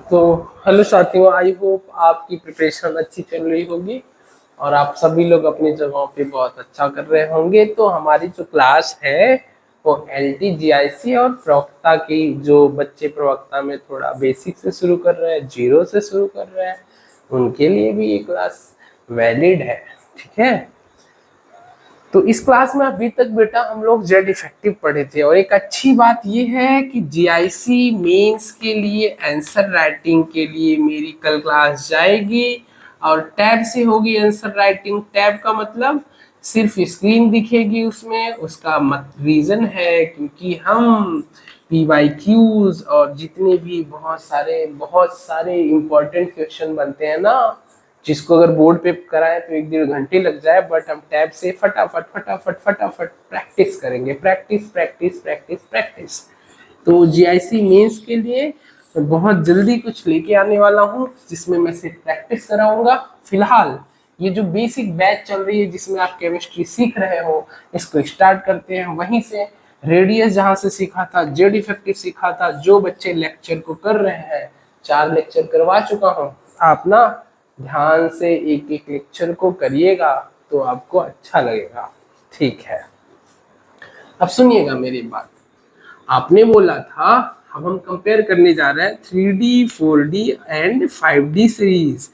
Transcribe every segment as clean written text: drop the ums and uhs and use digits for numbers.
तो हेलो साथियों, I hope आपकी प्रिपरेशन अच्छी चल रही होगी और आप सभी लोग अपनी जगहों पे बहुत अच्छा कर रहे होंगे। तो हमारी जो क्लास है वो LT GIC और प्रवक्ता की, जो बच्चे प्रवक्ता में थोड़ा बेसिक से शुरू कर रहे हैं, जीरो से शुरू कर रहे हैं, उनके लिए भी ये क्लास वैलिड है। ठीक है, तो इस क्लास में अभी तक बेटा हम लोग जेड इफेक्टिव पढ़े थे और एक अच्छी बात ये है कि GIC मेंस के लिए आंसर राइटिंग के लिए मेरी कल क्लास जाएगी और टैब से होगी आंसर राइटिंग। टैब का मतलब सिर्फ स्क्रीन दिखेगी, उसमें उसका रीजन है क्योंकि हम PYQs और जितने भी बहुत सारे इंपॉर्टेंट क्वेश्चन बनते हैं ना, जिसको अगर बोर्ड पे कराएं तो 1-1.5 घंटे लग जाए, बट हम टैब से फटाफट फटाफट फटाफट प्रैक्टिस करेंगे। Practice practice practice practice. तो GIC मेंस के लिए मैं बहुत जल्दी कुछ लेके आने वाला हूँ जिसमें मैं सिर्फ प्रैक्टिस कराऊंगा। फिलहाल ये जो बेसिक बैच चल रही है जिसमें आप केमिस्ट्री सीख रहे हो, इसको स्टार्ट करते हैं वहीं से। रेडियस जहां से सीखा था, जेड इफेक्टिव सीखा था, जो बच्चे लेक्चर को कर रहे हैं, 4 लेक्चर करवा चुका हूँ। आप ना ध्यान से एक एक लेक्चर को करिएगा तो आपको अच्छा लगेगा। ठीक है, अब सुनिएगा मेरी बात। आपने बोला था अब हम कंपेयर करने जा रहे हैं 3D 4D and 5D series,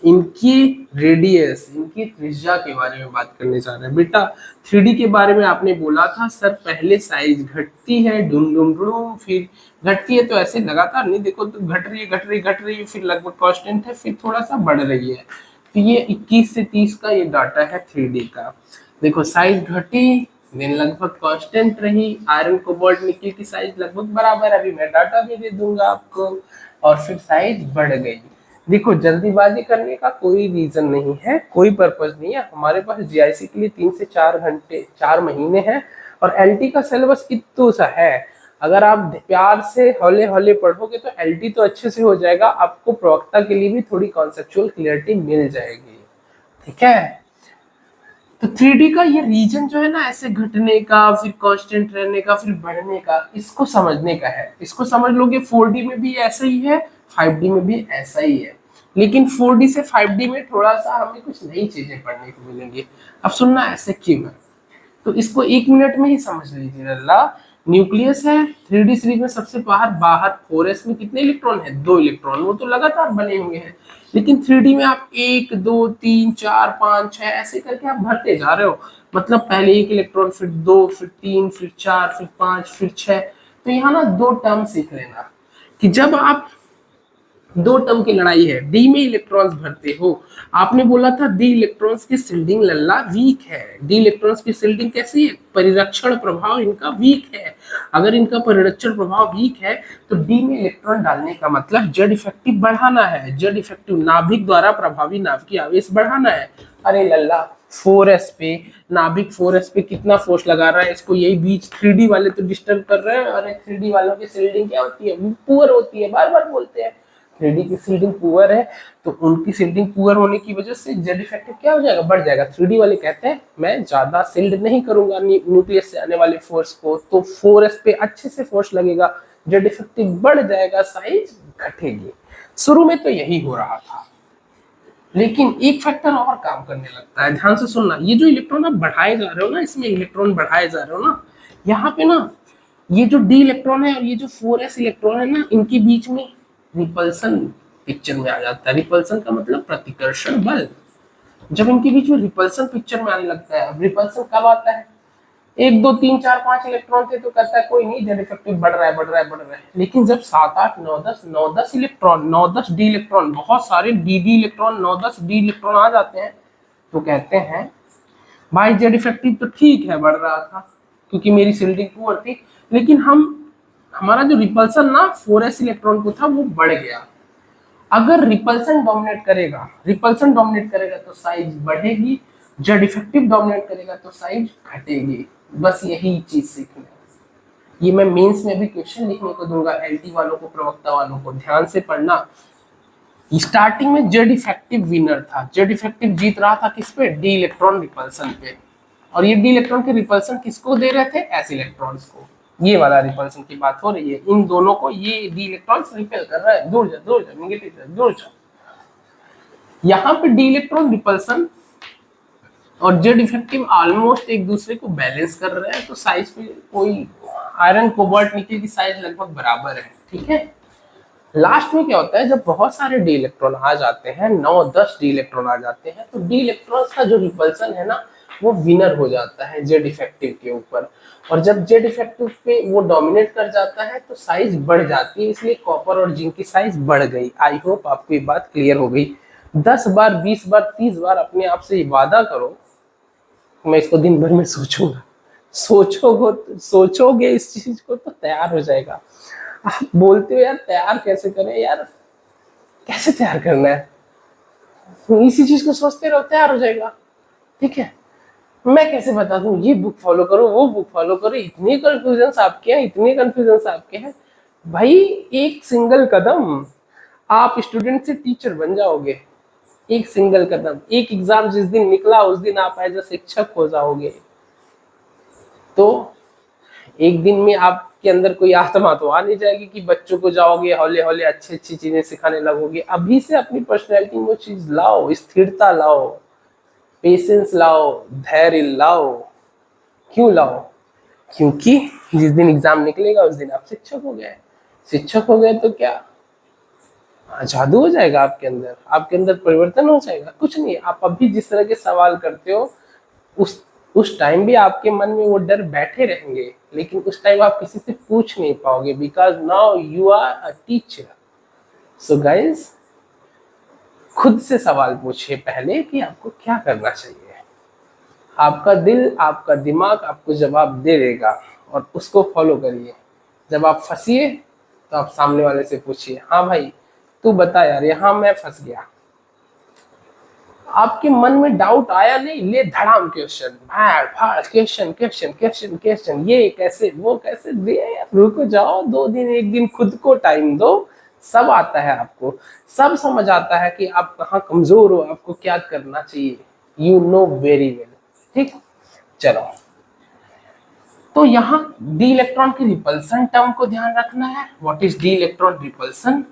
इनकी रेडियस, इनकी त्रिज्या के बारे में बात करने जा रहे हैं। बेटा 3D के बारे में आपने बोला था सर पहले साइज घटती है, डुम डुम डुम, फिर घटती है तो ऐसे लगातार नहीं, देखो तो घट रही है घट रही घट रही है, फिर लगभग कांस्टेंट है, फिर थोड़ा सा बढ़ रही है। तो ये 21 से 30 का ये डाटा है 3D का। देखो साइज घटी, देन लगभग कांस्टेंट रही, आयरन कोबाल्ट निकल की साइज लगभग बराबर, अभी मैं डाटा भी दे दूंगा आपको, और फिर साइज बढ़ गई। देखो जल्दीबाजी करने का कोई रीजन नहीं है, कोई पर्पज नहीं है। हमारे पास GIC के लिए 3 से 4 घंटे 4 महीने हैं और LT का सिलेबस इतना सा है। अगर आप प्यार से हौले हौले पढ़ोगे तो LT तो अच्छे से हो जाएगा, आपको प्रवक्ता के लिए भी थोड़ी कॉन्सेप्चुअल क्लियरिटी मिल जाएगी। ठीक है, तो 3D का ये रीजन जो है ना, ऐसे घटने का, फिर कांस्टेंट रहने का, फिर बढ़ने का, इसको समझने का है। इसको समझ लोगे 4D में भी ऐसा ही है, 5D में भी ऐसा ही है, लेकिन 4D से 5D में थोड़ा सा हमें कुछ नई चीजें पढ़ने को मिलेंगी। अब सुनना ऐसे क्यों है, तो इसको 1 मिनट में ही समझ लीजिए। अल्लाह, न्यूक्लियस है 3D सीरीज में सबसे बाहर बाहर 4s में कितने इलेक्ट्रॉन है? 2 इलेक्ट्रॉन, वो तो लगातार बने हुए हैं। लेकिन 3D में आप 1 2 3 4 5 6 ऐसे करके आप भरते जा रहे हो, मतलब पहले 1 इलेक्ट्रॉन, फिर 2, फिर 3, फिर 4, फिर 5, फिर 6। तो यहाँ ना 2 टर्म सीख लेना कि जब आप 2 टर्म की लड़ाई है, डी में इलेक्ट्रॉन्स भरते हो। आपने बोला था डी इलेक्ट्रॉन्स की शिल्डिंग लल्ला वीक है। डी इलेक्ट्रॉन्स की शिल्डिंग कैसी है? परिरक्षण प्रभाव इनका वीक है। अगर इनका परिरक्षण प्रभाव वीक है तो डी में इलेक्ट्रॉन डालने का मतलब जेड इफेक्टिव बढ़ाना है। जेड इफेक्टिव नाभिक द्वारा प्रभावी नाभिकीय आवेश बढ़ाना है। अरे लल्ला 4s पे, नाभिक 4s पे कितना फोर्स लगा रहा है, इसको यही बीच 3D वाले तो डिस्टर्ब कर रहे हैं। अरे 3D वालों की शिल्डिंग क्या होती है? पुअर होती है, बार बार बोलते हैं 3D की सील्डिंग पुअर है, तो उनकी सील्डिंग पुअर होने की वजह से जेड इफेक्टिव क्या हो जाएगा? बढ़ जाएगा। 3D वाले कहते हैं मैं ज्यादा सील्ड नहीं करूंगा न्यूक्लियस से आने वाले फोर्स को, तो 4s पे अच्छे से फोर्स लगेगा, जेड इफेक्टिव बढ़ जाएगा, साइज घटेगी। शुरू में तो यही हो रहा था, लेकिन एक फैक्टर और काम करने लगता है। ध्यान से सुनना, ये जो इलेक्ट्रॉन आप बढ़ाए जा रहे हो ना, इसमें इलेक्ट्रॉन बढ़ाए जा रहे हो ना, यहाँ पे ना ये जो डी इलेक्ट्रॉन है और ये जो 4s इलेक्ट्रॉन है ना, इनके बीच में रिपल्सन पिक्चर में आ जाता है। रिपल्सन का मतलब प्रतिकर्षण बल। जब इनके बीच में रिपल्सन पिक्चर में आने लगता है, अब रिपल्सन कब आता है? 1 2 3 4 5 इलेक्ट्रॉन थे तो कहता है कोई नहीं, जेड इफेक्टिव बढ़ रहा है बढ़ रहा है बढ़ रहा है। लेकिन जब 7 8 9 10 इलेक्ट्रॉन, 9 10 डी इलेक्ट्रॉन, बहुत सारे डी इलेक्ट्रॉन, 9 10 डी इलेक्ट्रॉन आ जाते हैं, तो कहते हैं भाई जेड इफेक्टिव तो ठीक है बढ़ रहा था क्योंकि मेरी शिल्डिंग पुअर थी, लेकिन हमारा जो रिपल्सन ना 4s इलेक्ट्रॉन को था वो बढ़ गया। अगर रिपल्सन डोमिनेट करेगा तो साइज बढ़ेगी, जेड इफेक्टिव डोमिनेट करेगा तो साइज घटेगी। बस यही चीज सीखना है। ये मैं मेंस में भी क्वेश्चन लिखने को दूंगा, एलटी वालों को, प्रवक्ता वालों को, ध्यान से पढ़ना। स्टार्टिंग में जेड इफेक्टिव विनर था, जेड इफेक्टिव जीत रहा था किस पे? डी इलेक्ट्रॉन रिपल्सन पे। और ये डी इलेक्ट्रॉन के रिपल्सन किसको दे रहे थे? एस इलेक्ट्रॉन्स को। ये वाला रिपल्सन की बात हो रही है, इन दोनों को ये डी इलेक्ट्रॉन रिपेल कर रहा है, दूर जा दूर जा, नेगेटिव दूर जा। यहाँ पे डी इलेक्ट्रॉन रिपल्सन और जेड इफेक्टिव ऑलमोस्ट एक दूसरे को बैलेंस कर रहे हैं, तो साइज पे कोई आयरन कोबाल्ट निकल की साइज लगभग बराबर है, ठीक है। लास्ट में क्या होता है, जब बहुत सारे डी इलेक्ट्रॉन आ जाते हैं, 9-10 डी इलेक्ट्रॉन आ जाते हैं, तो डी इलेक्ट्रॉन का जो रिपल्सन है ना, वो विनर हो जाता है जेड इफेक्टिव के ऊपर। और जब जेड इफेक्टिव पे वो डोमिनेट कर जाता है तो साइज बढ़ जाती है, इसलिए कॉपर और जिंक की साइज बढ़ गई। आई होप आपको ये बात क्लियर हो गई। 10 बार 20 बार 30 बार अपने आप से ये वादा करो, मैं इसको दिन भर में सोचूंगा। सोचोगे इस चीज को तो तैयार हो जाएगा। आप बोलते हो यार तैयार कैसे करें, यार कैसे तैयार करना है, इसी चीज को सोचते रहो तैयार हो जाएगा, ठीक है। मैं कैसे बता दूं, ये बुक फॉलो करो वो बुक फॉलो करो, इतने कंफ्यूजन आपके हैं, इतने कंफ्यूजन आपके हैं भाई। एक सिंगल कदम आप स्टूडेंट से टीचर बन जाओगे, एक सिंगल कदम, एक एग्जाम जिस दिन निकला उस दिन आप एज अ शिक्षक हो जाओगे। तो एक दिन में आपके अंदर कोई आत्मा तो आ नहीं जाएगी कि बच्चों को जाओगे हौले हौले अच्छी अच्छी चीजें सिखाने लगोगे। अभी से अपनी पर्सनैलिटी में वो चीज लाओ, स्थिरता लाओ, पेशेंस लाओ, धैर्य लाओ। क्यों लाओ, क्योंकि जिस दिन एग्जाम निकलेगा उस दिन आप शिक्षक हो गए। शिक्षक हो गए तो क्या जादू हो जाएगा आपके अंदर परिवर्तन हो जाएगा? कुछ नहीं। आप अभी जिस तरह के सवाल करते हो उस टाइम भी आपके मन में वो डर बैठे रहेंगे, लेकिन उस टाइम आप किसी से पूछ नहीं पाओगे, because now you are a teacher. So guys, खुद से सवाल पूछिए पहले कि आपको क्या करना चाहिए। आपका दिल, आपका दिमाग आपको जवाब दे देगा और उसको फॉलो करिए। जब आप फंसिए तो आप सामने वाले से पूछिए, हाँ भाई तू बता यार, यहाँ मैं फंस गया। आपके मन में डाउट आया नहीं, ले धड़ाम क्वेश्चन, भाड़ भाड़ क्वेश्चन क्वेश्चन क्वेश्चन क्वेश्चन, ये कैसे वो कैसे, दे यार, रुको जाओ 2 दिन 1 दिन खुद को टाइम दो। सब आता है आपको, सब समझ आता है कि आप कहाँ कमजोर हो, आपको क्या करना चाहिए। यू नो वेरी वेल, ठीक। चलो, तो यहाँ डी इलेक्ट्रॉन की रिपल्सन टर्म को ध्यान रखना है। What is d electron repulsion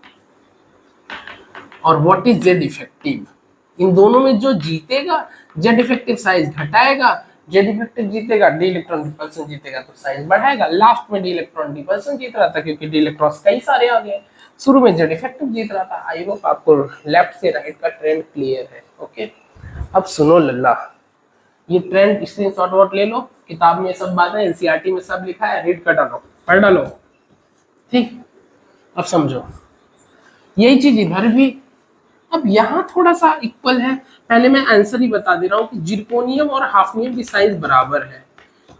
और व्हाट इज जेड इफेक्टिव। इन दोनों में जो जीतेगा, जेड इफेक्टिव साइज घटाएगा, जेड इफेक्टिव जीतेगा, डी इलेक्ट्रॉन रिपल्सन जीतेगा तो साइज बढ़ाएगा। लास्ट में डी इलेक्ट्रॉन रिपल्सन जीत रहा था क्योंकि डी इलेक्ट्रॉन्स कई सारे आ गए। शुरू में जेड इफेक्टिव जीत रहा था। आई होप आपको लेफ्ट से राइट का ट्रेंड क्लियर है। ओके, अब सुनो लल्ला, ये ट्रेंड स्क्रीनशॉट वॉट ले लो, किताब में सब बातें, एनसीईआरटी में सब लिखा है, रीड कर डालो, पढ़ डालो, ठीक। अब समझो यही चीज इधर भी। अब यहाँ थोड़ा सा इक्वल है। पहले मैं आंसर ही बता दे रहा हूँ कि जिरकोनियम और हाफनियम की साइज बराबर है,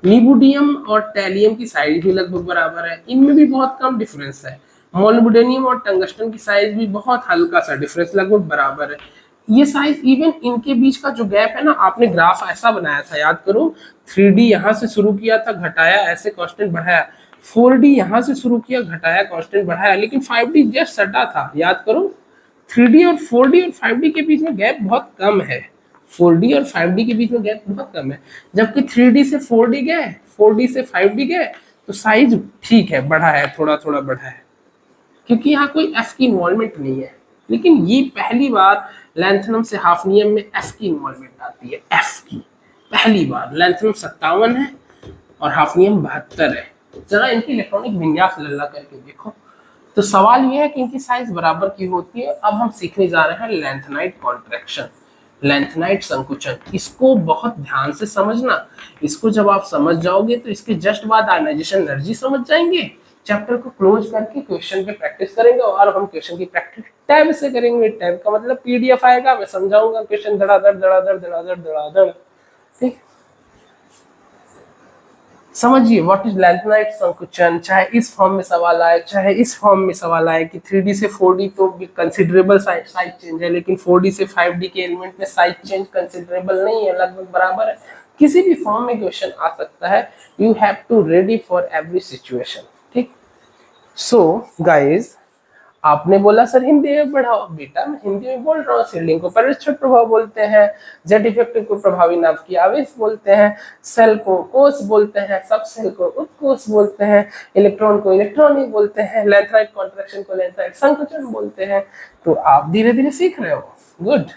लीबुडियम और टैलियम की साइज भी लगभग बराबर है, इनमें भी बहुत कम डिफरेंस है। मोलिब्डेनियम और टंगस्टन की साइज भी बहुत हल्का सा डिफरेंस, लगभग बराबर है। ये साइज, इवन इनके बीच का जो गैप है ना, आपने ग्राफ ऐसा बनाया था, याद करो, 3D यहाँ से शुरू किया था, घटाया, ऐसे कांस्टेंट बढ़ाया, 4D यहाँ से शुरू किया, घटाया, कांस्टेंट बढ़ाया, लेकिन 5D जस्ट सटा था, याद करो। 3D और 4D और 5D के बीच में गैप बहुत कम है, 4D और 5D के बीच में गैप बहुत कम है। जबकि 3D से 4D गए, 4D से 5D गए, तो साइज ठीक है, बढ़ा है, थोड़ा थोड़ा बढ़ा है, क्योंकि यहाँ कोई एफ की इन्वॉल्वमेंट नहीं है। लेकिन ये पहली बार लैंथनम से हाफनियम में एफ की इन्वॉल्वमेंट आती है, एफ की पहली बार। लैंथनम 57 है और हाफनियम 72 है। जरा इनकी इलेक्ट्रॉनिक विन्यास लल्ला करके देखो। तो सवाल यह है कि इनकी साइज बराबर की होती है। अब हम सीखने जा रहे हैं लैंथनाइट कॉन्ट्रैक्शन, लैंथनाइट संकुचन। इसको बहुत ध्यान से समझना। इसको जब आप समझ जाओगे तो इसके जस्ट बाद आयनाइजेशन एनर्जी समझ जाएंगे। चैप्टर को क्लोज करके क्वेश्चन पे प्रैक्टिस करेंगे और हम क्वेश्चन की प्रैक्टिस टैब से करेंगे। टैब का मतलब पीडीएफ आएगा, मैं समझाऊंगा क्वेश्चन धड़ाधड़ धड़ाधड़ धड़ाधड़ धड़ाधड़, ठीक। समझिए व्हाट इज लैंथनाइट संकुचन। चाहे इस फॉर्म में सवाल आए, चाहे इस फॉर्म में सवाल आए कि 3D से 4D तो कंसिडरेबल साइज चेंज है, लेकिन 4D से 5D के एलिमेंट में साइज चेंज कंसिडरेबल नहीं है, लगभग बराबर है। किसी भी फॉर्म में क्वेश्चन आ सकता है। You have to ready for every situation, ठीक। सो गाइज, आपने बोला सर हिंदी में पढ़ाओ, बेटा मैं हिंदी में बोल रहा हूँ। शील्डिंग को परीक्षण प्रभाव बोलते हैं, जेड इफेक्टिव को प्रभावी नाभ की आवेश बोलते हैं, सेल को कोष बोलते हैं, सब सेल को उत्कोष बोलते हैं, इलेक्ट्रॉन को इलेक्ट्रॉनिक बोलते हैं, लेंथराइट कॉन्ट्रैक्शन को लेंथराइट संकुचन बोलते हैं। तो आप धीरे धीरे सीख रहे हो, गुड।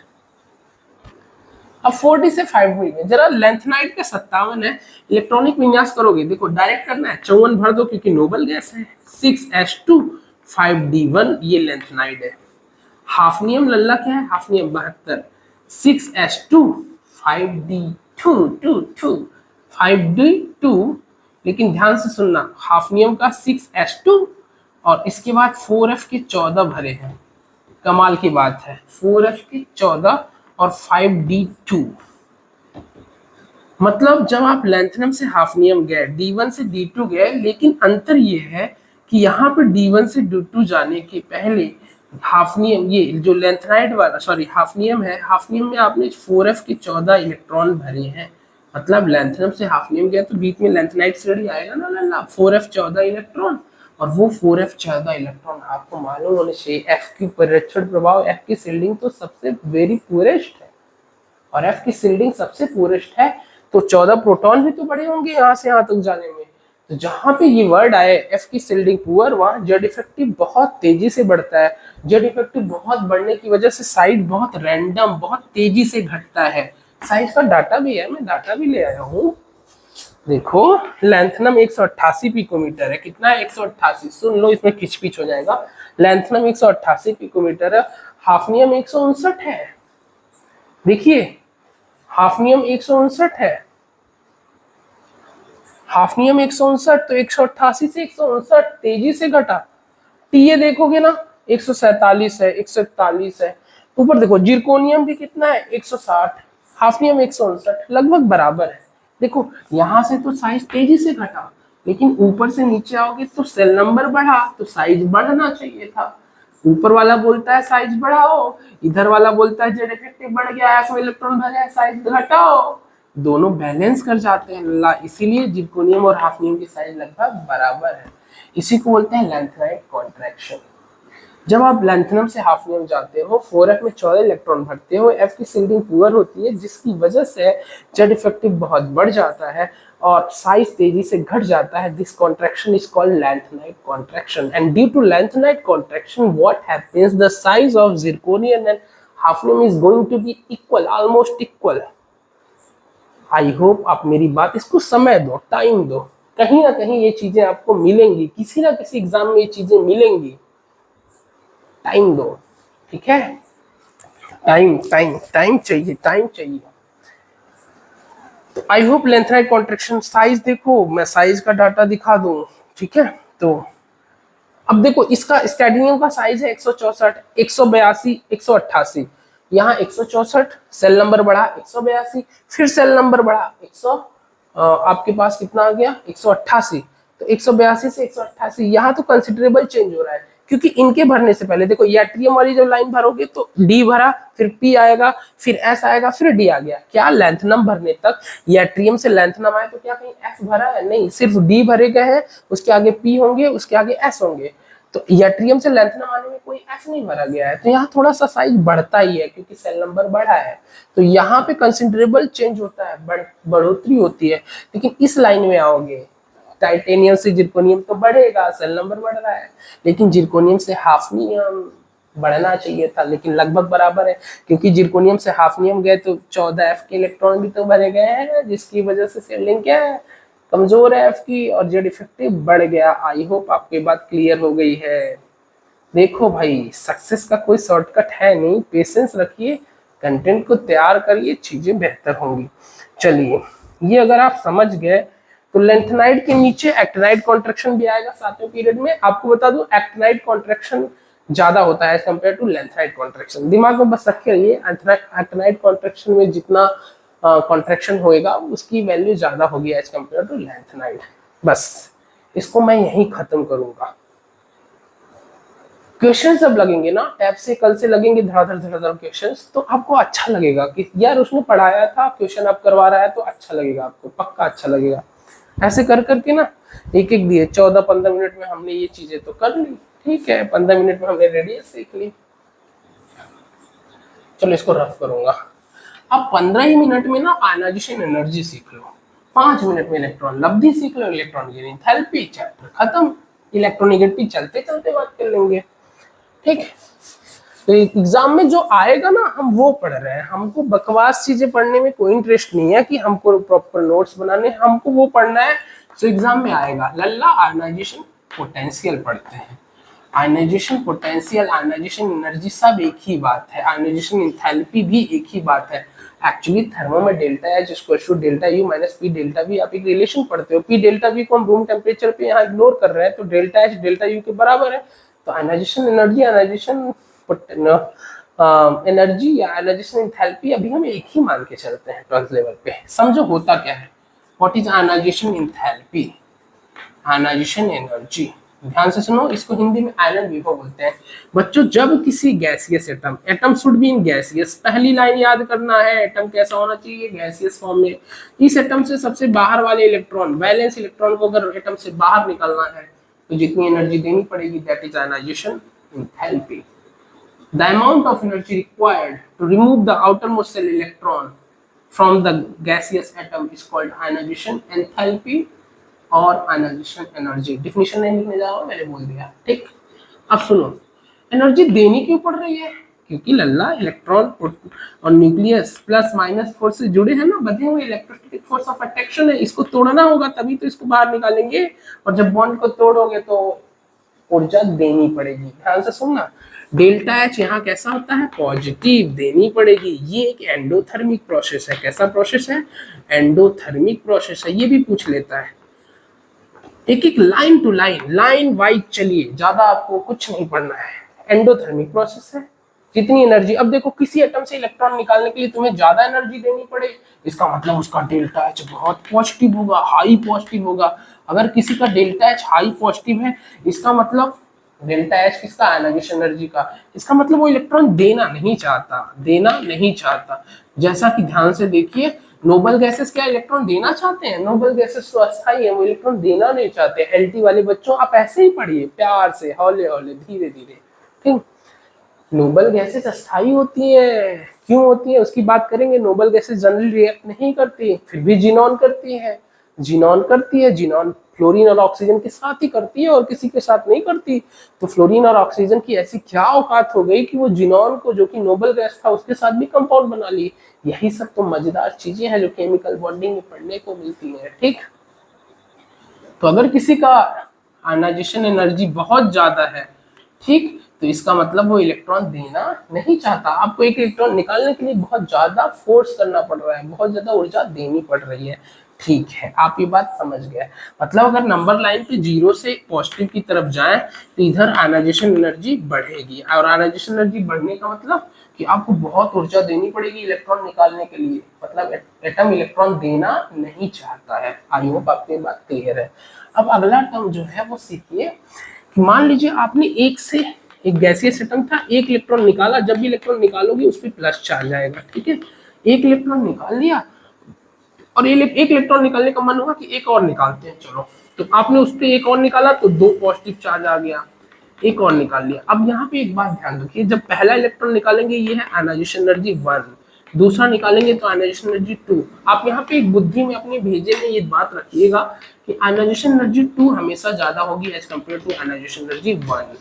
अब 40 से 5D में जरा लेंथनाइट का 57 है, इलेक्ट्रॉनिक विन्यास करोगे, देखो डायरेक्ट करना है, 54 भर दो क्योंकि नोबल गैस है। 6s2 5d1 ये लेंथनाइट है। हाफनियम लल्ला क्या है, हाफनियम 72, 6s2 5d2 2 5d2, लेकिन ध्यान से सुनना, हाफनियम का 6s2 और इसके बाद 4f के 14 भरे हैं। कमाल की बात है, 4f के 14 और 5d2, मतलब जब आप लेंथनम से हाफनियम गए, D1 से D2 गए, लेकिन अंतर ये है कि यहाँ पे D1 से D2 जाने के पहले हाफनियम, ये जो लेंथनाइट वाला सॉरी हाफनियम है, हाफनियम में आपने 4f के 14 इलेक्ट्रॉन भरे हैं। मतलब लेंथनम से हाफनियम गया तो बीच में लेंथनाइट श्रेणी आएगा ना, 4f 14 इलेक्ट्रॉन, और वो 4f 14 इलेक्ट्रॉन आपको मालूम होने चाहिए। f की परीक्षण प्रभाव, f की शील्डिंग तो सबसे वेरी पुरेस्ट है और f की शील्डिंग सबसे पुरेस्ट है, तो 14 प्रोटॉन भी तो बड़े होंगे यहाँ से यहाँ तक जाने में। तो जहां पे ये वर्ड आए f की शील्डिंग पुअर, वहां जेड इफेक्टिव बहुत तेजी से बढ़ता है। जेड इफेक्टिव बहुत बढ़ने की वजह से साइज बहुत रैंडम, बहुत तेजी से घटता है। साइज का डाटा भी है, मैं डाटा भी ले आया हूँ। देखो लेंथनम 188 पिकोमीटर है, कितना है 188, सुन लो इसमें खिचपिच हो जाएगा। लेंथनम 188 पिकोमीटर है, हाफनियम 159 है। देखिए हाफनियम 159 है, हाफनियम 159, तो 188 से 159 तेजी से घटा। टीए देखोगे ना 147 है, 141 है। ऊपर देखो जिरकोनियम भी कितना है 160, हाफनियम 159, लगभग बराबर है। देखो यहाँ से तो साइज तेजी से घटा, लेकिन ऊपर से नीचे आओगे तो सेल नंबर बढ़ा, तो साइज बढ़ना चाहिए था। ऊपर वाला बोलता है साइज बढ़ाओ, इधर वाला बोलता है जेड इफेक्टिव बढ़ गया, इसमें इलेक्ट्रॉन भरे हैं, साइज घटाओ। दोनों बैलेंस कर जाते हैं, इसीलिए जिरकोनियम और हाफनियम की साइज लगभग बराबर है। इसी को बोलते हैं लेंथनाइट कॉन्ट्रैक्शन। जब आप लेंथनम से हाफनियम जाते हो, 4f में 14 इलेक्ट्रॉन भरते हो, f की शील्डिंग पुअर होती है, जिसकी वजह से जेड इफेक्टिव बहुत बढ़ जाता है और साइज तेजी से घट जाता है। This contraction is called lanthanide contraction, and due to lanthanide contraction what happens, the size of zirconium and hafnium is going to be equal, almost equal. I hope आप मेरी बात, इसको समय दो, टाइम दो, कहीं ना कहीं ये चीजें आपको मिलेंगी, किसी ना किसी एग्जाम में ये चीजें मिलेंगी। टाइम दो, ठीक है, टाइम टाइम टाइम चाहिए, टाइम चाहिए। तो I hope lanthanide contraction size देखो, मैं साइज का डाटा दिखा दूं, ठीक है। तो अब देखो इसका स्टैटिनियम का साइज है 164, 182, 188, यहाँ 164, सेल नंबर बढ़ा 182, फिर सेल नंबर बढ़ा 100, आपके पास कितना आ गया 188, तो 182 से 188, यहाँ तो कंसिडरेबल चेंज हो रहा है, क्योंकि इनके भरने से पहले देखो याट्रियम वाली जब लाइन भरोगे तो डी भरा, फिर पी आएगा, फिर एस आएगा, फिर डी आ गया। क्या लेंथनम भरने तक याट्रियम से लेंथनम आए तो क्या कहीं एफ भरा है? नहीं, सिर्फ डी भरे गए हैं, उसके आगे पी होंगे, उसके आगे एस होंगे, तो याट्रियम से लेंथनम आने में कोई एफ नहीं भरा गया है, तो यहाँ थोड़ा सा साइज बढ़ता ही है क्योंकि सेल नंबर बढ़ा है, तो यहाँ पे कंसिडरेबल चेंज होता है, बढ़ोतरी होती है। लेकिन इस लाइन में आओगे, टाइटेनियम से जिरकोनियम तो बढ़ेगा, सेल नंबर बढ़ रहा है, लेकिन जिरकोनियम से हाफनियम बढ़ना चाहिए था, लेकिन लगभग बराबर है, क्योंकि जिरकोनियम से हाफनियम गए तो 14f के इलेक्ट्रॉन भी तो भरे गए हैं, जिसकी वजह से शील्डिंग क्या है, कमजोर है f की, और जेड इफेक्टिव बढ़ गया। आई होप आपकी बात क्लियर हो गई है। देखो भाई, सक्सेस का कोई शॉर्टकट है नहीं, पेशेंस रखिए, कंटेंट को तैयार करिए, चीजें बेहतर होंगी। चलिए, ये अगर आप समझ गए तो लेंथनाइट के नीचे एक्टिनाइट कॉन्ट्रैक्शन भी आएगा 7वें पीरियड में। आपको बता दूं एक्टिनाइट कॉन्ट्रैक्शन ज्यादा होता है as compare to lanthanide contraction, दिमाग में बस रखे रहिए, एक्टिनाइट कॉन्ट्रैक्शन में जितना कॉन्ट्रैक्शन होएगा उसकी वैल्यू ज्यादा होगी एज कम्पेयर टू लेंथनाइट। बस इसको मैं यहीं खत्म करूंगा। क्वेश्चन जब लगेंगे ना टैब से, कल से लगेंगे धड़ाधड़ क्वेश्चंस, तो आपको अच्छा लगेगा कि यार उसने पढ़ाया था, क्वेश्चन आप करवा रहा है, तो अच्छा लगेगा आपको, पक्का अच्छा लगेगा। ऐसे कर करके ना एक एक दिए 14-15 मिनट में हमने ये चीजें तो कर ली, ठीक है, 15 मिनट में हमने रेडियस सीख ली। चलो इसको रफ करूंगा। अब 15 ही मिनट में ना आयनाइजेशन एनर्जी सीख लो, 5 मिनट में इलेक्ट्रॉन लब्धि सीख लो, इलेक्ट्रॉन की एंथैल्पी, चैप्टर खत्म। इलेक्ट्रोनेगेटिविटी चलते चलते बात कर लेंगे, ठीक है। तो एग्जाम में जो आएगा ना हम वो पढ़ रहे हैं, हमको बकवास चीजें पढ़ने में कोई इंटरेस्ट नहीं है कि हमको प्रॉपर नोट्स बनाने, हमको वो पढ़ना है जो एग्जाम में आएगा। लल्ला आयनाइजेशन पोटेंशियल पढ़ते हैं, आयनाइजेशन पोटेंशियल, आयनाइजेशन एनर्जी सब एक ही बात है, आयनाइजेशन एंथैल्पी भी एक ही बात है। एक्चुअली थर्मो में delta H equal to delta U minus P delta V, आप एक रिलेशन पढ़ते हो, पी डेल्टा वी को हम रूम टेम्परेचर पे यहाँ इग्नोर कर रहे हैं, तो डेल्टा एच डेल्टा यू के बराबर है। तो आयनाइजेशन एनर्जी, आयनाइजेशन एनर्जी या आयनाइजेशन एंथैल्पी अभी हम एक ही मान के चलते हैं ट्वेल्थ लेवल पे। समझो होता क्या है, what is ionisation enthalpy, ionisation energy. ध्यान से सुनो, इसको हिंदी में आयनन विभव बोलते हैं। बच्चों जब किसी gaseous atom, atom should be in gaseous, पहली लाइन याद करना है, एटम कैसा होना चाहिए, गैसियस फॉर्म में। इस एटम से सबसे बाहर वाले इलेक्ट्रॉन, वैलेंस इलेक्ट्रॉन को अगर एटम से बाहर निकालना है तो जितनी एनर्जी देनी पड़ेगी that is ionisation enthalpy. The amount of energy required to remove the outermost cell electron from the gaseous atom is called ionization enthalpy और आयनाइजेशन एनर्जी। डिफिनेशन नहीं लिखने जा रहा हूं, मैंने बोल दिया, ठीक। अब सुनो, एनर्जी देनी क्यों पड़ रही है, क्योंकि लल्ला इलेक्ट्रॉन और न्यूक्लियस प्लस माइनस फोर्स से जुड़े हैं ना, बधे हुए इलेक्ट्रोस्टैटिक फोर्स ऑफ अट्रैक्शन है, इसको तोड़ना होगा तभी तो इसको बाहर निकालेंगे, और जब बॉन्ड को तोड़ोगे तो ऊर्जा देनी पड़ेगी। ध्यान से सुनना, डेल्टा एच यहाँ कैसा होता है, पॉजिटिव, देनी पड़ेगी। ये एक एंडोथर्मिक प्रोसेस है, कैसा प्रोसेस है, एंडोथर्मिक प्रोसेस है, ये भी पूछ लेता है। एक एक line to line, line wise चलिए, ज्यादा आपको कुछ नहीं पढ़ना है। एंडोथर्मिक प्रोसेस है, जितनी एनर्जी, अब देखो किसी एटम से इलेक्ट्रॉन निकालने के लिए तुम्हें ज्यादा एनर्जी देनी पड़े, इसका मतलब उसका डेल्टा एच बहुत पॉजिटिव होगा, हाई पॉजिटिव होगा। अगर किसी का डेल्टा एच हाई पॉजिटिव है, इसका मतलब डेल्टा एच किसका, आयनाइजेशन एनर्जी का, इसका मतलब वो इलेक्ट्रॉन देना नहीं चाहता, देना नहीं चाहता। जैसा कि ध्यान से देखिए, नोबल गैसेस क्या इलेक्ट्रॉन देना चाहते हैं, नोबल गैसेस तो अस्थायी है, वो इलेक्ट्रॉन देना नहीं चाहते। एलटी वाले बच्चों आप ऐसे ही पढ़िए, प्यार से, हौले हौले, धीरे धीरे, ठीक। नोबल गैसेस अस्थायी होती है, क्यों होती है उसकी बात करेंगे। नोबल गैसेस जनरली रिएक्ट नहीं करती, फिर भी जिनॉन करती है, जिनॉन करती है, जिनॉन फ्लोरीन और ऑक्सीजन के साथ ही करती है और किसी के साथ नहीं करती। तो फ्लोरीन और ऑक्सीजन की ऐसी क्या औकात हो गई कि वो जिनॉन को, जो कि नोबल गैस था, उसके साथ भी कंपाउंड बना ली। यही सब तो मजेदार चीजें हैं जो केमिकल बॉन्डिंग में पढ़ने को मिलती हैं, ठीक। तो अगर किसी का आयनाइजेशन एनर्जी बहुत ज्यादा है, ठीक, तो इसका मतलब वो इलेक्ट्रॉन देना नहीं चाहता, आपको एक इलेक्ट्रॉन निकालने के लिए बहुत ज्यादा फोर्स करना पड़ रहा है, बहुत ज्यादा ऊर्जा देनी पड़ रही है, ठीक है। आप ये बात समझ गए। मतलब अगर नंबर लाइन पे 0 से पॉजिटिव की तरफ जाए तो इधर आयनाइजेशन एनर्जी बढ़ेगी, और आयनाइजेशन एनर्जी बढ़ने का मतलब कि आपको बहुत ऊर्जा देनी पड़ेगी इलेक्ट्रॉन निकालने के लिए, मतलब एटम इलेक्ट्रॉन देना नहीं चाहता है। आई होप आपकी बात क्लियर है। अब अगला टर्म जो है वो सीखिए कि मान लीजिए आपने एक से, एक गैसियस एटम था, एक इलेक्ट्रॉन निकाला, जब भी इलेक्ट्रॉन निकालोगे उस पर प्लस चार्ज आएगा, ठीक है। एक इलेक्ट्रॉन निकाल लिया और एक इलेक्ट्रॉन निकालने का मन हुआ कि एक और निकालते हैं, चलो, तो आपने उस पर एक और निकाला तो 2 पॉजिटिव चार्ज आ गया, एक और निकाल लिया। अब यहाँ पे एक बात ध्यान रखिए, जब पहला इलेक्ट्रॉन निकालेंगे ये है आयनाइजेशन एनर्जी 1, दूसरा निकालेंगे तो आयनाइजेशन एनर्जी 2। आप यहाँ पे एक बुद्धि में अपने भेजे में ये बात रखिएगा कि आयनाइजेशन एनर्जी 2 हमेशा ज्यादा होगी as compare to ionisation energy 1।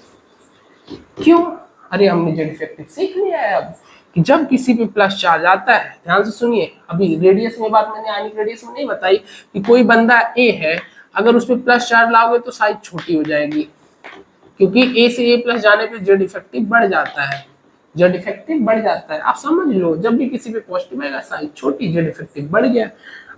क्यों? अरे हमने जेड इफेक्टिव सीख लिया है अब कि जब किसी पे प्लस चार्ज आता है, ध्यान से सुनिए, अभी रेडियस में बात मैंने आयनिक रेडियस में नहीं बताई कि कोई बंदा ए है, अगर उस पर प्लस चार्ज लाओगे तो साइज छोटी हो जाएगी, क्योंकि ए से ए प्लस जाने पे जेड इफेक्टिव बढ़ जाता है, जेड इफेक्टिव बढ़ जाता है। आप समझ लो, जब भी किसी पे पॉजिटिव आएगा साइज छोटी, जेड इफेक्टिव बढ़ गया।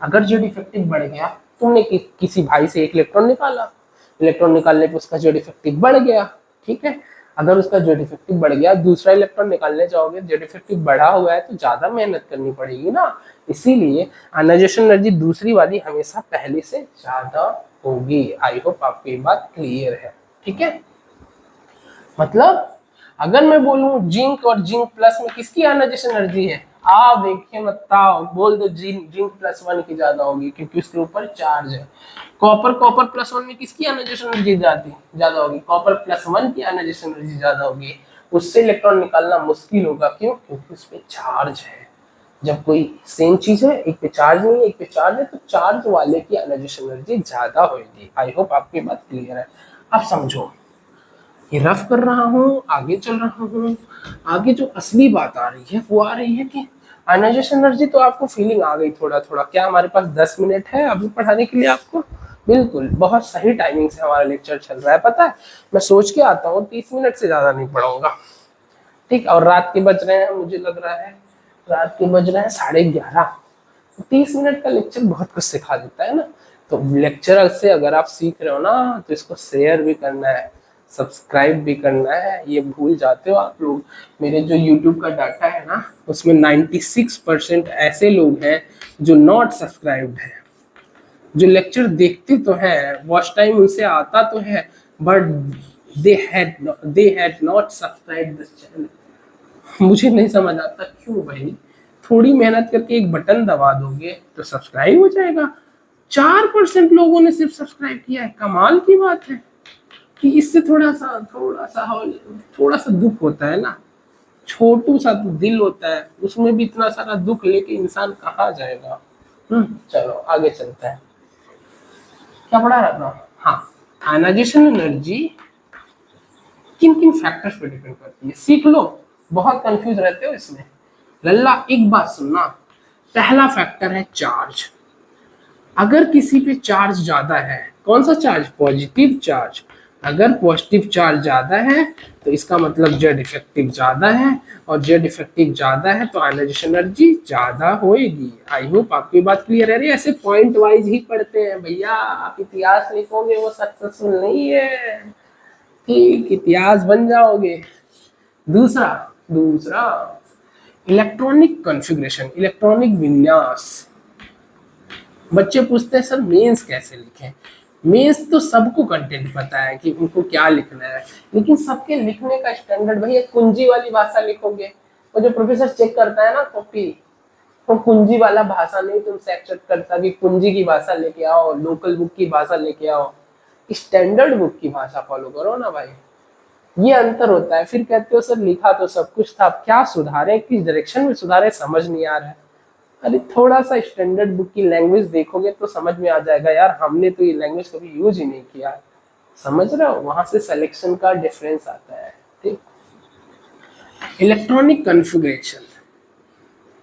अगर जेड इफेक्टिव बढ़ गया, तुमने किसी भाई से एक इलेक्ट्रॉन निकाला, इलेक्ट्रॉन निकालने पे उसका जेड इफेक्टिव बढ़ गया, ठीक है। अगर उसका जेड इफेक्टिव बढ़ गया, दूसरा इलेक्ट्रॉन निकालने जाओगे, जेड इफेक्टिव बढ़ा हुआ है तो ज्यादा मेहनत करनी पड़ेगी ना, इसीलिए आयनाइजेशन एनर्जी दूसरी वाली हमेशा पहले से ज्यादा होगी। आई होप आपको ये बात क्लियर है, ठीक है। मतलब अगर मैं बोलूं जिंक और जिंक प्लस में किसकी आयनाइजेशन एनर्जी है, आप देखिए बताओ, बोल दो जिंक जिंक +1 की ज्यादा होगी क्योंकि उसके ऊपर चार्ज है। कॉपर कॉपर +1 में किसकी आयोनाइजेशन एनर्जी ज्यादा होगी? कॉपर +1 की आयोनाइजेशन एनर्जी ज्यादा होगी। उससे इलेक्ट्रॉन निकालना मुश्किल होगा, क्यों? क्योंकि उसमें चार्ज है। जब कोई सेम चीज है, एक पे चार्ज नहीं है एक पे चार्ज है, तो चार्ज वाले की आयोनाइजेशन एनर्जी ज्यादा होगी। आई होप आपकी बात क्लियर है। अब समझो, ये रफ कर रहा हूँ, आगे चल रहा हूँ। आगे जो असली बात आ रही है वो आ रही है कि आयोनाइजेशन एनर्जी तो आपको फीलिंग आ गई थोड़ा थोड़ा। क्या हमारे पास 10 मिनट है अभी पढ़ाने के लिए आपको? बिल्कुल, बहुत सही टाइमिंग से हमारा लेक्चर चल रहा है। पता है, मैं सोच के आता हूँ 30 मिनट से ज्यादा नहीं पढ़ाऊंगा, ठीक। और रात के बज रहे हैं, मुझे लग रहा है रात के बज रहे हैं 11:30। 30 मिनट का लेक्चर बहुत कुछ सिखा देता है ना। तो लेक्चर से अगर आप सीख रहे हो ना, तो इसको शेयर भी करना है, सब्सक्राइब भी करना है। ये भूल जाते हो आप लोग। मेरे जो यूट्यूब का डाटा है ना, उसमें 96% ऐसे लोग हैं जो नॉट सब्सक्राइब्ड है, जो लेक्चर देखते तो हैं, वॉच टाइम उनसे आता तो है, but they had not subscribe this channel. मुझे नहीं समझ आता क्यों भाई। थोड़ी मेहनत करके एक बटन दबा दोगे तो सब्सक्राइब हो जाएगा। 4% लोगों ने सिर्फ सब्सक्राइब किया है। कमाल की बात है कि इससे थोड़ा सा दुख होता है ना। छोटू सा तो दिल होता है, उसमें भी इतना सारा दुख लेके इंसान कहाँ जाएगा। चलो आगे चलते हैं। क्या पढ़ा रहा था? हाँ, आयनाइजेशन एनर्जी किन किन फैक्टर्स पे डिपेंड करती है, सीख लो। बहुत कंफ्यूज रहते हो इसमें। लल्ला एक बात सुनना, पहला फैक्टर है चार्ज। अगर किसी पे चार्ज ज्यादा है, कौन सा चार्ज? Positive charge. अगर पॉजिटिव चार्ज ज्यादा है तो इसका मतलब जेड इफेक्टिव ज्यादा है, और जेड इफेक्टिव ज्यादा है तो आयनाइजेशन एनर्जी ज्यादा होएगी। आई होप आपकी बात क्लियर है। ऐसे पॉइंट वाइज ही पढ़ते हैं भैया, आप इतिहास लिखोगे वो सक्सेसफुल नहीं है, ठीक। इतिहास बन जाओगे। दूसरा दूसरा इलेक्ट्रॉनिक कॉन्फ़िगरेशन, इलेक्ट्रॉनिक विन्यास। बच्चे पूछते हैं सर मेंस कैसे लिखें? मेंस तो सबको कंटेंट पता है कि उनको क्या लिखना है, लेकिन सबके लिखने का स्टैंडर्ड भैया कुंजी वाली भाषा लिखोगे। वो जो प्रोफेसर चेक करता है ना कॉपी, तो कुंजी वाला भाषा नहीं तुमसे एक्सेप्ट करता कि कुंजी की भाषा लेके आओ, लोकल बुक की भाषा लेके आओ, स्टैंडर्ड बुक की भाषा फॉलो करो ना भाई। ये अंतर होता है। फिर कहते हो सर लिखा तो सब कुछ था, अब क्या सुधारे, किस डायरेक्शन में सुधारे, समझ नहीं आ रहा है। अरे थोड़ा सा स्टैंडर्ड बुक की लैंग्वेज देखोगे तो समझ में आ जाएगा यार, हमने तो ये लैंग्वेज कभी यूज ही नहीं किया। समझ रहे हो? वहां से सिलेक्शन का डिफरेंस आता है, ठीक। इलेक्ट्रॉनिक कॉन्फ़िगरेशन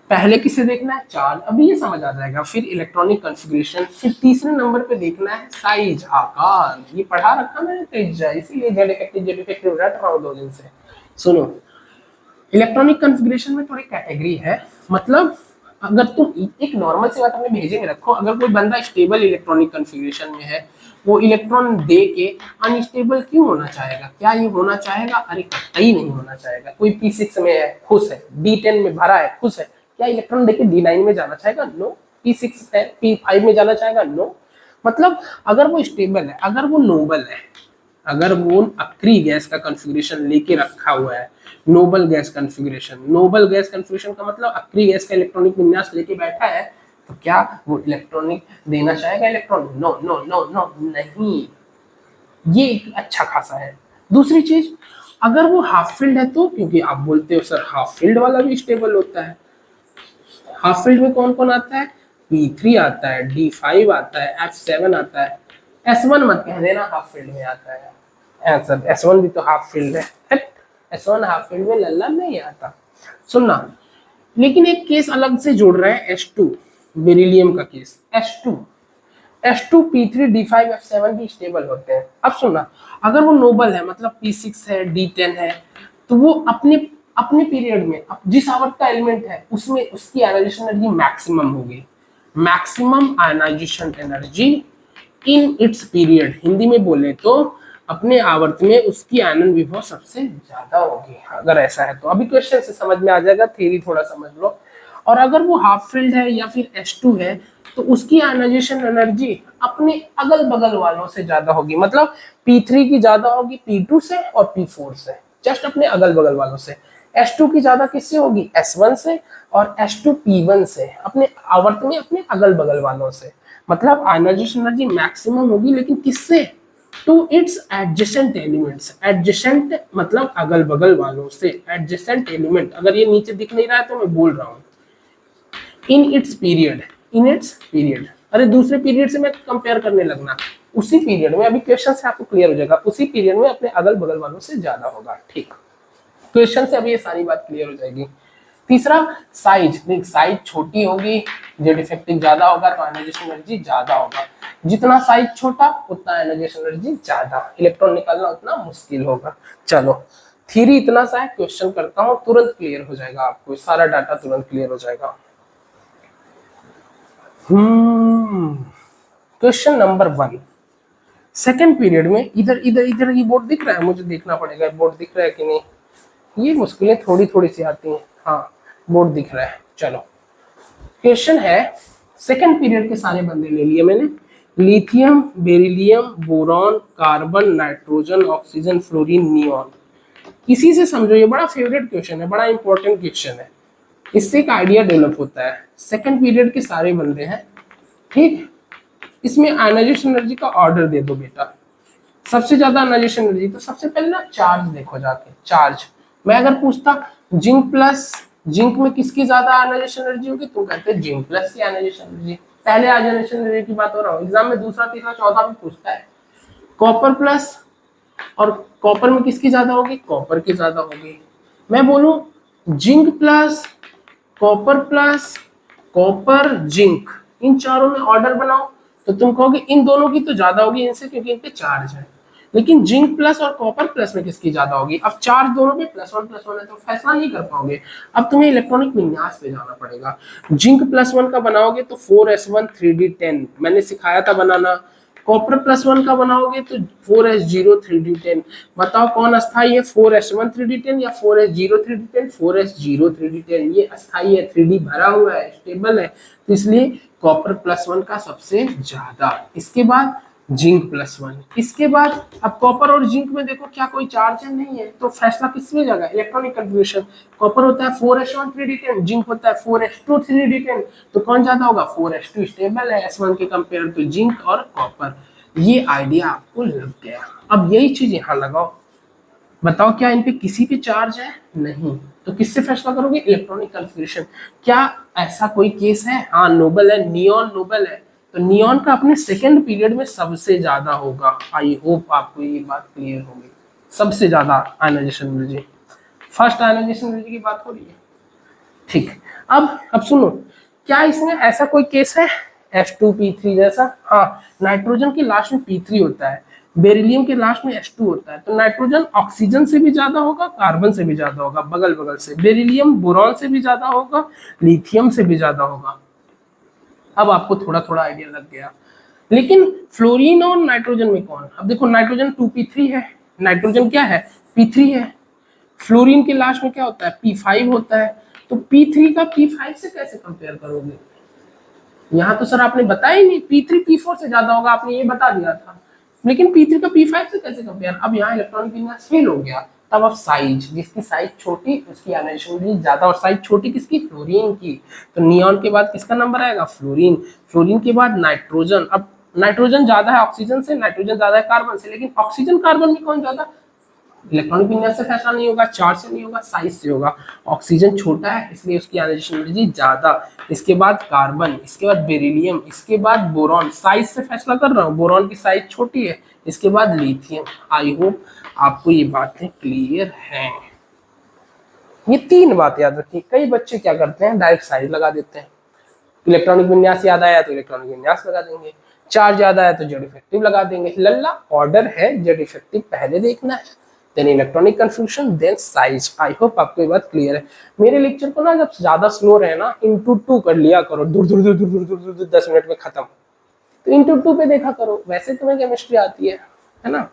पहले किसे देखना है? चार्ज, अभी ये समझ आ जाएगा। फिर इलेक्ट्रॉनिक कॉन्फ़िगरेशन, फिर तीसरे नंबर पे देखना है साइज, आकार। ये पढ़ा रखा मैंने तेज, इसीलिए जेड इफेक्टिव रट रहा हूँ 2 दिन से। सुनो, इलेक्ट्रॉनिक कॉन्फ़िगरेशन में थोड़ी कैटेगरी है। मतलब अगर तुम एक नॉर्मल सी बात अपने भेजे में रखो, अगर कोई बंदा स्टेबल इलेक्ट्रॉनिक कॉन्फ़िगरेशन में है, वो इलेक्ट्रॉन दे के अनस्टेबल क्यों होना चाहेगा? क्या ये होना चाहेगा? अरे कतई नहीं होना चाहेगा। कोई P6 में है, खुश है, D10 में भरा है, खुश है, क्या इलेक्ट्रॉन देके D9 में जाना चाहेगा? नो। P6 है, P5 में जाना चाहेगा? नो। मतलब अगर वो स्टेबल है, अगर वो नोबल है, अगर वो अक्री गैस का कॉन्फ़िगरेशन लेके रखा हुआ है, noble gas configuration, noble gas configuration का मतलब अक्री गैस का इलेक्ट्रॉनिक विन्यास लेके बैठा है, तो क्या वो इलेक्ट्रॉनिक देना चाहेगा electron? No no no no, नहीं। ये एक अच्छा खासा है। दूसरी चीज, अगर वो हाफ फील्ड है तो, क्योंकि आप बोलते हो सर हाफ फील्ड वाला भी स्टेबल होता है। हाफ फील्ड में कौन कौन आता है? P3 आता है, D5 आता है, F7 आता है। S1 मत कह देना हाफ फील्ड में आता है। S1 भी तो हाफ फील्ड है। S1 हाफ फील्ड में लल्ला नहीं आता। सुनना, लेकिन एक केस अलग से जोड़ रहे हैं, H2 बेरिलियम का case. H2 P3 D5 F7 भी स्टेबल होते हैं। अब सुनना, अगर वो नोबल है, मतलब P6 है, D10 है, तो वो अपने अपने पीरियड में जिस आवर्त का एलिमेंट है उसमें उसकी आयनाइजेशन एनर्जी मैक्सिमम होगी। Maximum ionisation energy in its period, Hindi में बोले तो अपने आवर्त में उसकी आयनन विभव सबसे ज्यादा होगी। अगर ऐसा है तो अभी क्वेश्चन से समझ में आ जाएगा, थ्योरी थोड़ा समझ लो। और अगर वो हाफ फील्ड है या फिर H2 है, तो उसकी आयनाइजेशन एनर्जी अपने अगल बगल वालों से ज्यादा होगी। मतलब P3 की ज्यादा होगी P2 से और P4 से, जस्ट अपने अगल बगल वालों से। H2 की ज्यादा किससे होगी, S1 से, और H2P1 से, अपने आवर्त में अपने अगल बगल वालों से। मतलब आयनाइजेशन एनर्जी मैक्सिमम होगी, लेकिन किससे, to its adjacent elements. Adjacent मतलब अगल बगल वालों से, एडजेसेंट एलिमेंट, अगर ये नीचे दिख नहीं रहा है तो मैं बोल रहा हूँ, इन इट्स पीरियड, इन इट्स पीरियड, अरे दूसरे पीरियड से मैं कंपेयर करने लगना, उसी पीरियड में, अभी क्वेश्चन से आपको क्लियर हो जाएगा, उसी पीरियड में अपने अगल बगल वालों से ज्यादा होगा। ठीक, क्वेश्चन से अभी ये सारी बात क्लियर हो जाएगी। तीसरा साइज, देख साइज छोटी होगी, जेड इफेक्टिव ज्यादा होगा तो आयनाइजेशन एनर्जी ज्यादा होगा, जितना साइज छोटा उतना आयनाइजेशन एनर्जी ज्यादा, इलेक्ट्रॉन निकालना उतना मुश्किल होगा। चलो थ्योरी इतना सा है, क्वेश्चन करता हूँ, तुरंत क्लियर हो जाएगा, आपको सारा डाटा तुरंत क्लियर हो जाएगा। क्वेश्चन नंबर 1, सेकेंड पीरियड में, इधर इधर इधर ये बोर्ड दिख रहा है, मुझे देखना पड़ेगा बोर्ड दिख रहा है कि नहीं, ये मुश्किलें थोड़ी थोड़ी सी आती हैं। हाँ बोर्ड दिख रहा है। चलो क्वेश्चन है, सेकेंड पीरियड के सारे बंदे ले लिए मैंने, lithium, beryllium, boron, carbon, nitrogen, oxygen, fluorine, neon. इसी से समझो, ये बड़ा फेवरेट क्वेश्चन है, बड़ा इंपॉर्टेंट क्वेश्चन है, इससे एक आइडिया डेवलप होता है। सेकेंड पीरियड के सारे बंदे हैं, ठीक, इसमें आयनाइजेशन एनर्जी का ऑर्डर दे दो बेटा। सबसे ज्यादा आयनाइजेशन एनर्जी, तो सबसे पहले ना चार्ज देखो जाके, चार्ज। मैं अगर पूछता जिंक प्लस, जिंक में किसकी ज्यादा आयनाइजेशन एनर्जी होगी, तुम कहते हैं जिंक प्लस की आयनाइजेशन एनर्जी। पहले आयनाइजेशन एनर्जी की बात हो रहा हूँ, एग्जाम में दूसरा तीसरा चौथा भी पूछता है। कॉपर प्लस, और कॉपर में किसकी ज्यादा होगी, कॉपर की ज्यादा होगी। मैं बोलूं zinc plus, copper plus, copper, zinc, इन चारों में ऑर्डर बनाओ, तो तुम कहोगे इन दोनों की तो ज्यादा होगी इनसे, क्योंकि इन पे चार्ज है। लेकिन जिंक प्लस और कॉपर प्लस में किसकी ज्यादा होगी, अब चार्ज दोनों पे +1+1 है, तो फैसला नहीं कर पाओगे। अब तुम्हें इलेक्ट्रॉनिक विन्यास पे जाना पड़ेगा। जिंक +1 का बनाओगे तो 4s1 3d10, मैंने सिखाया था बनाना। कॉपर +1 का बनाओगे तो 4s0 3d10। बताओ कौन अस्थाई है, 4s1 3d10 या 4s0 3d10, 4s0 3d10। ये अस्थाई है, 3d भरा हुआ है, स्टेबल है, तो इसलिए कॉपर +1 का सबसे ज्यादा। इसके बाद जिंक +1, इसके बाद अब कॉपर और जिंक में देखो क्या कोई चार्ज है, नहीं है, तो फैसला किस में जाएगा, इलेक्ट्रॉनिक कन्फिग्रेशन। कॉपर होता है 4s1 3d10, जिंक होता है 4s2 3d10, तो कौन ज्यादा होगा, 4s2 स्टेबल है s1 के कंपेयर टू जिंक और कॉपर। ये आइडिया आपको लग गया। अब यही चीज यहाँ लगाओ, बताओ क्या इन पे किसी पे चार्ज है, नहीं, तो किससे फैसला करोगे, इलेक्ट्रॉनिक कन्फिग्रेशन। क्या ऐसा कोई केस है, हाँ नोबल है, नियॉन नोबल है, तो नियॉन का अपने सेकेंड पीरियड में सबसे ज्यादा होगा। आई होप आपको ये बात क्लियर होगी, सबसे ज्यादा ionisation energy. First ionisation energy की बात हो रही है, ठीक। अब सुनो, क्या इसमें ऐसा कोई केस है H2P3 जैसा, हाँ नाइट्रोजन के लास्ट में P3 होता है, बेरिलियम के लास्ट में H2 होता है, तो नाइट्रोजन ऑक्सीजन से भी ज्यादा होगा, कार्बन से भी ज्यादा होगा, बगल बगल से, बेरिलियम बोरॉन से भी ज्यादा होगा, लिथियम से भी ज्यादा होगा। अब आपको थोड़ा थोड़ा आइडिया लग गया। लेकिन फ्लोरीन और नाइट्रोजन में कौन, अब देखो नाइट्रोजन 2p3 है, नाइट्रोजन क्या है, P3 है, फ्लोरीन के लास्ट में क्या होता है, P5 होता है, तो P3 का P5 से कैसे कंपेयर करोगे। यहाँ तो सर आपने बताया ही नहीं, P3 P4 से ज्यादा होगा, आपने ये बता दिया था, लेकिन P3 का P5 से कैसे कंपेयर। अब यहाँ इलेक्ट्रॉनिक विन्यास फेल हो गया। तब अब साइज, जिसकी साइज छोटी उसकी आयनाइजेशन एनर्जी ज्यादा, और साइज छोटी किसकी, फ्लोरीन की, तो नियॉन के बाद किसका नंबर आएगा, फ्लोरीन, फ्लोरीन के बाद नाइट्रोजन। अब नाइट्रोजन ज्यादा है ऑक्सीजन से, नाइट्रोजन ज्यादा है कार्बन से, लेकिन ऑक्सीजन कार्बन में कौन ज्यादा, इलेक्ट्रॉनिक विन्यास से फैसला नहीं होगा, चार्ज से नहीं होगा, साइज से होगा। ऑक्सीजन छोटा है इसलिए उसकी आयनाइजेशन एनर्जी ज्यादा, इसके बाद कार्बन, इसके बाद बेरिलियम, इसके बाद बोरॉन, साइज से फैसला कर रहा हूँ, बोरॉन की साइज छोटी है, इसके बाद लिथियम। आई होप आपको ये बातें क्लियर हैं। ये तीन बात याद रखिए। कई बच्चे क्या करते हैं, डायरेक्ट साइज लगा देते हैं, इलेक्ट्रॉनिक विन्यास याद आया तो इलेक्ट्रॉनिक विन्यास लगा देंगे, चार्ज याद आया तो जेड इफेक्टिव लगा देंगे। लल्ला, ऑर्डर है, जेड इफेक्टिव पहले देखना है, then electronic confusion, then size. I hope आपको ये बात क्लियर है। मेरे लेक्चर को ना जब ज्यादा स्लो रहे ना, इंटू 2 कर लिया करो, दूर दूर दूर दूर दूर दूर दूर 10 मिनट में खत्म, तो इंटू 2 पे देखा करो, वैसे तुम्हें केमिस्ट्री आती है ना।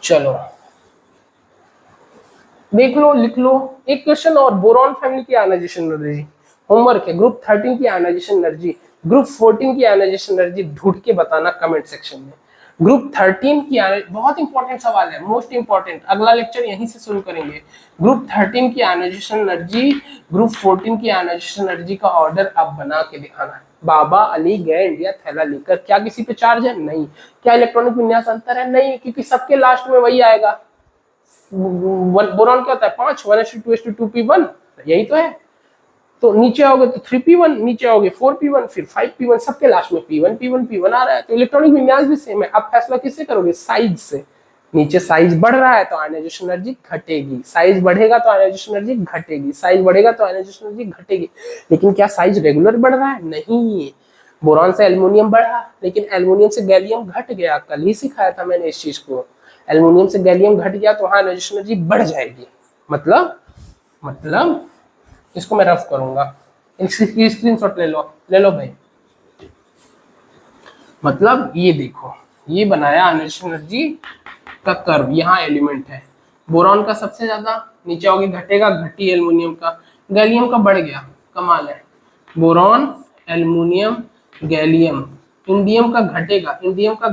चलो देख लो, लिख लो। एक क्वेश्चन और, बोरॉन फैमिली की आयनाइजेशन एनर्जी, होमवर्क है, ग्रुप 13 की आयनाइजेशन एनर्जी, ग्रुप 14 की आयनाइजेशन एनर्जी ढूंढ के बताना कमेंट सेक्शन में। ग्रुप 13 की बहुत इंपॉर्टेंट सवाल है, मोस्ट इंपॉर्टेंट, अगला लेक्चर यहीं से शुरू करेंगे। ग्रुप 13 की आयोनाइजेशन एनर्जी, ग्रुप 14 की आयोनाइजेशन एनर्जी का ऑर्डर आप बना के दिखाना है। बाबा अली गए इंडिया थैला लेकर, क्या किसी पे चार्ज है? नहीं। क्या इलेक्ट्रॉनिक विन्यास अंतर है? नहीं, क्योंकि सबके लास्ट में वही आएगा। बोरॉन क्या होता है? 5, 1:2:2p1, यही तो है। तो नीचे आओगे तो 3p1, नीचे आओगे 4p1, फिर 5p1, सबके लास्ट में p1 आ रहा है। तो इलेक्ट्रॉनिक विन्यास भी सेम है। अब फैसला किससे करोगे? साइज से। नीचे साइज बढ़ रहा है तो आयनाइजेशन एनर्जी घटेगी, साइज बढ़ेगा तो आयनाइजेशन एनर्जी घटेगी, साइज बढ़ेगा तो आयनाइजेशन एनर्जी घटेगी। लेकिन क्या साइज रेगुलर बढ़ रहा है? नहीं। बोरॉन से एल्युमिनियम बढ़ा, लेकिन एल्युमिनियम से गैलियम घट गया। कल ही सिखाया था मैंने इस चीज को। एल्युमिनियम से गैलियम घट गया तो वहां आयनाइजेशन एनर्जी बढ़ जाएगी। मतलब इसको मैं रफ करूंगा, इसकी स्क्रीनशॉट ले लो भाई। मतलब ये देखो, ये बनाया आयनाइजेशन एनर्जी का कर्व, यहाँ एलिमेंट है। बोरॉन का सबसे ज्यादा, नीचे आओगे घटेगा, घटी एल्युमिनियम का, गैलियम का बढ़ गया, कमाल है। बोरॉन, एल्युमिनियम, गैलियम, इंडियम का घटेगा, इंडियम का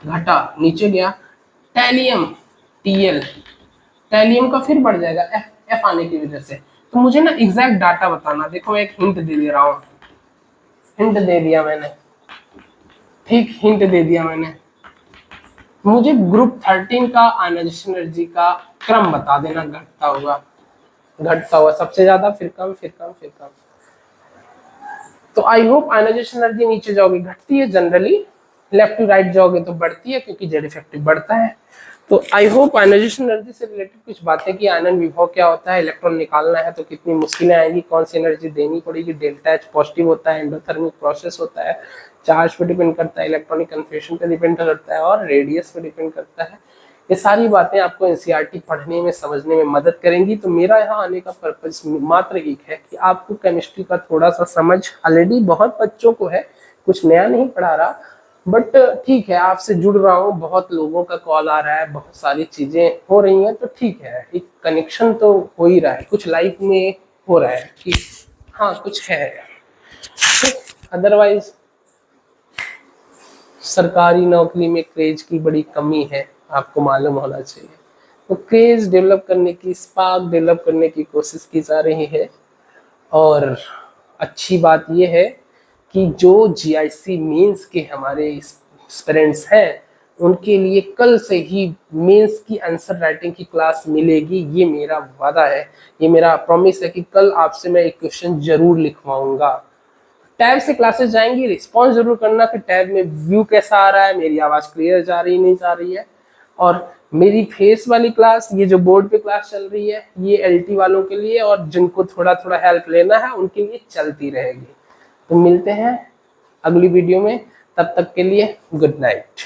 घटा नीचे गया, टैलियम, टीएल, टैलियम का फिर बढ़ जाएगा एफ आने की वजह से। तो मुझे ना एग्जैक्ट डाटा बताना। देखो मैं एक हिंट दे रहा हूँ, हिंट दे दिया मैंने, ठीक, हिंट दे दिया मैंने। मुझे ग्रुप 13 का आयनाइजेशन एनर्जी का क्रम बता देना, घटता हुआ सबसे ज्यादा, फिर कम, फिर कम, फिर कम। तो आई होप आयनाइजेशन एनर्जी नीचे जाओगे घटती है जनरली, लेफ्ट टू राइट जाओगे तो बढ़ती है क्योंकि जेड इफेक्टिव बढ़ता है। तो आई होप आयनाइजेशन एनर्जी से रिलेटेड कुछ बातें कि आयनन विभव क्या होता है, इलेक्ट्रॉन निकालना है तो कितनी मुश्किलें आएंगी, कौन सी एनर्जी देनी पड़ेगी, डेल्टा एच पॉजिटिव होता है, एंडोथर्मिक प्रोसेस होता है, चार्ज पे डिपेंड करता है, इलेक्ट्रॉनिक कन्फर्मेशन पे डिपेंड करता है और रेडियस पे डिपेंड करता है। ये सारी बातें आपको एनसीईआरटी पढ़ने में, समझने में मदद करेंगी। तो मेरा यहाँ आने का पर्पज मात्र एक है कि आपको केमिस्ट्री का थोड़ा सा समझ ऑलरेडी बहुत बच्चों को है, कुछ नया नहीं पढ़ा रहा, बट ठीक है, आपसे जुड़ रहा हूँ, बहुत लोगों का कॉल आ रहा है, बहुत सारी चीजें हो रही हैं, तो ठीक है, एक कनेक्शन तो हो ही रहा है, कुछ लाइफ में हो रहा है कि हाँ कुछ है। अदरवाइज सरकारी नौकरी में क्रेज की बड़ी कमी है, आपको मालूम होना चाहिए। तो क्रेज डेवलप करने की, स्पार्क डेवलप करने की कोशिश की जा रही है। और अच्छी बात यह है कि जो जीआईसी मेंस के हमारे स्टूडेंट्स हैं उनके लिए कल से ही मेंस की आंसर राइटिंग की क्लास मिलेगी, ये मेरा वादा है, ये मेरा प्रॉमिस है कि कल आपसे मैं एक क्वेश्चन जरूर लिखवाऊंगा। टैब से क्लासेस जाएंगी, रिस्पॉन्स जरूर करना कि टैब में व्यू कैसा आ रहा है, मेरी आवाज क्लियर जा रही नहीं जा रही है। और मेरी फेस वाली क्लास, ये जो बोर्ड पे क्लास चल रही है, ये एलटी वालों के लिए और जिनको थोड़ा थोड़ा हेल्प लेना है उनके लिए चलती रहेगी। तो मिलते हैं अगली वीडियो में, तब तक के लिए गुड नाइट।